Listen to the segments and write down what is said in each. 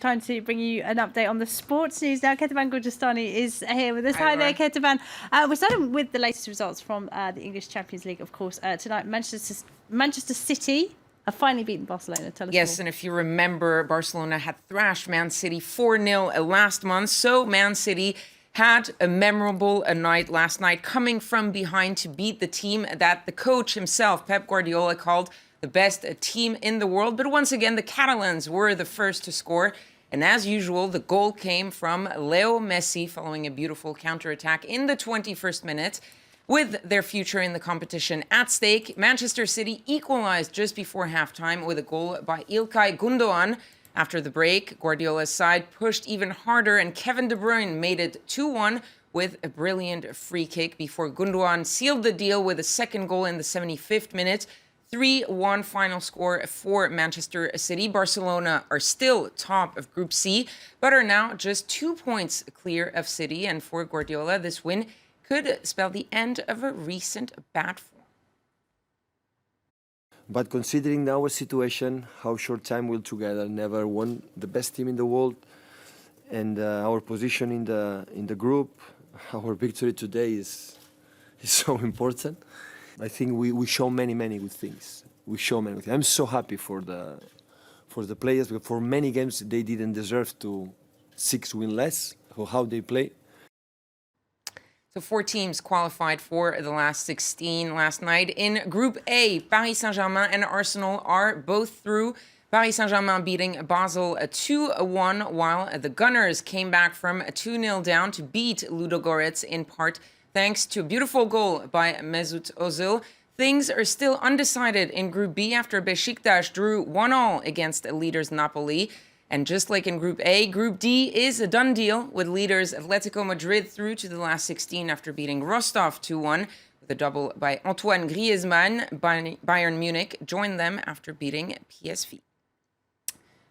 time to bring you an update on the sports news now. Ketaban Gurjistani is here with us. Hi there, Ketaban. We're starting with the latest results from the English Champions League, of course. Tonight, Manchester City have finally beaten Barcelona. Tell us Yes, more. and if you remember, Barcelona had thrashed Man City 4-0 last month. So Man City had a memorable night last night, coming from behind to beat the team that the coach himself, Pep Guardiola, called the best team in the world. But once again, the Catalans were the first to score. And as usual, the goal came from Leo Messi following a beautiful counterattack in the 21st minute. With their future in the competition at stake, Manchester City equalized just before halftime with a goal by İlkay Gündoğan. After the break, Guardiola's side pushed even harder and Kevin De Bruyne made it 2-1 with a brilliant free kick before Gündoğan sealed the deal with a second goal in the 75th minute. 3-1 final score for Manchester City. Barcelona are still top of Group C, but are now just 2 points clear of City. And for Guardiola, this win could spell the end of a recent bad form. But considering our situation, how short time we're together, never won the best team in the world, and our position in the group, our victory today is so important. I think we show many good things. I'm so happy for the players, because for many games they didn't deserve to 6 win less, for how they play. So 4 teams qualified for the last 16 last night. In Group A, Paris Saint-Germain and Arsenal are both through. Paris Saint-Germain beating Basel 2-1, while the Gunners came back from 2-0 down to beat Ludogorets in part thanks to a beautiful goal by Mesut Ozil. Things are still undecided in Group B after Besiktas drew 1-1 against leaders Napoli. And just like in Group A, Group D is a done deal, with leaders Atletico Madrid through to the last 16 after beating Rostov 2-1. With a double by Antoine Griezmann, Bayern Munich joined them after beating PSV.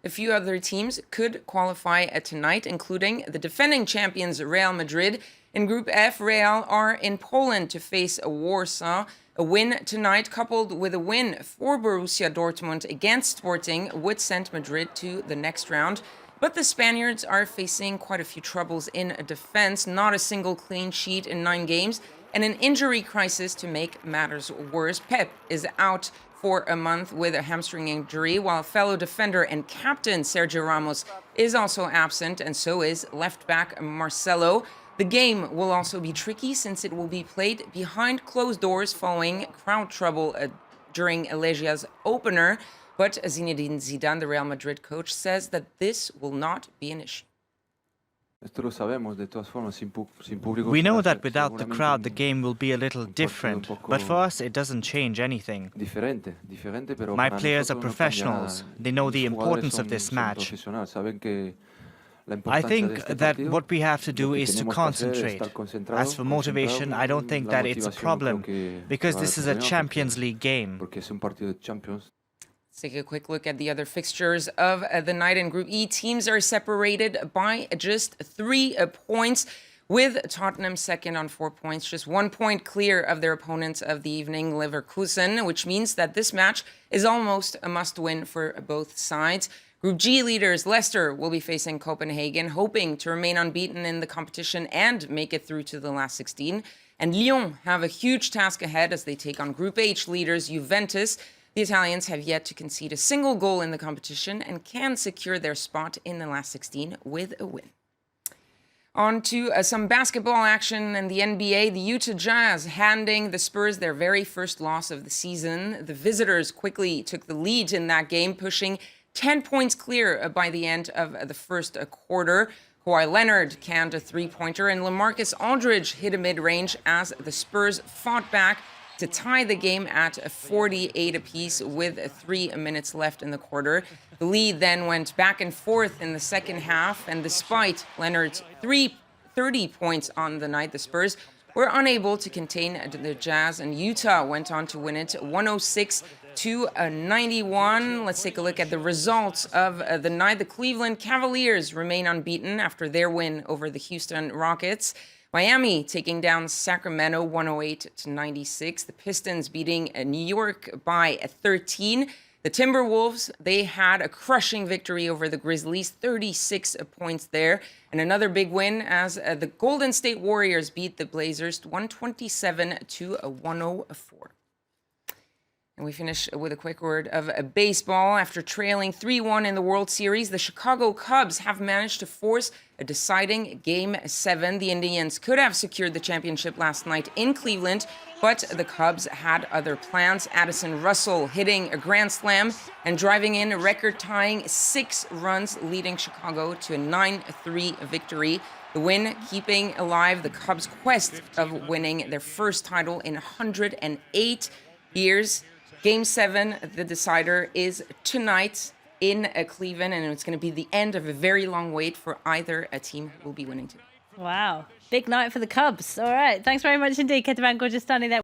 A few other teams could qualify tonight, including the defending champions Real Madrid. In Group F, Real are in Poland to face Warsaw. A win tonight, coupled with a win for Borussia Dortmund against Sporting, would send Madrid to the next round. But the Spaniards are facing quite a few troubles in defense, not a single clean sheet in 9 games, and an injury crisis to make matters worse. Pep is out for a month with a hamstring injury, while fellow defender and captain Sergio Ramos is also absent, and so is left back Marcelo. The game will also be tricky since it will be played behind closed doors following crowd trouble during Legia's opener. But Zinedine Zidane, the Real Madrid coach, says that this will not be an issue. We know that without the crowd, the game will be a little different, but for us, it doesn't change anything. My players are professionals. They know the importance of this match. I think that what we have to do is to concentrate. As for motivation, I don't think that it's a problem, because this is a Champions League game. Let's take a quick look at the other fixtures of the night. In Group E, teams are separated by just 3 points, with Tottenham second on 4 points, just 1 point clear of their opponents of the evening, Leverkusen, which means that this match is almost a must-win for both sides. Group G leaders Leicester will be facing Copenhagen, hoping to remain unbeaten in the competition and make it through to the last 16. And Lyon have a huge task ahead as they take on Group H leaders Juventus. The Italians have yet to concede a single goal in the competition and can secure their spot in the last 16 with a win. On to some basketball action in the NBA. The Utah Jazz handing the Spurs their very first loss of the season. The visitors quickly took the lead in that game, pushing 10 points clear by the end of the first quarter. Kawhi Leonard canned a 3-pointer, and LaMarcus Aldridge hit a mid-range as the Spurs fought back to tie the game at 48 apiece with 3 minutes left in the quarter. The lead then went back and forth in the second half, and despite Leonard's 30 points on the night, the Spurs were unable to contain the Jazz, and Utah went on to win it 106-91. Let's take a look at the results of the night. The Cleveland Cavaliers remain unbeaten after their win over the Houston Rockets. Miami taking down Sacramento 108-96. The Pistons beating New York by 13. The Timberwolves, they had a crushing victory over the Grizzlies, 36 points there. And another big win as the Golden State Warriors beat the Blazers 127-104. And we finish with a quick word of baseball. After trailing 3-1 in the World Series, the Chicago Cubs have managed to force a deciding Game 7. The Indians could have secured the championship last night in Cleveland, but the Cubs had other plans. Addison Russell hitting a grand slam and driving in a record-tying 6 runs, leading Chicago to a 9-3 victory. The win keeping alive the Cubs' quest of winning their first title in 108 years. Game 7, the decider, is tonight in Cleveland, and it's going to be the end of a very long wait for either a team who will be winning too. Wow. Big night for the Cubs. All right. Thanks very much indeed, Ketevan Gurjestani there.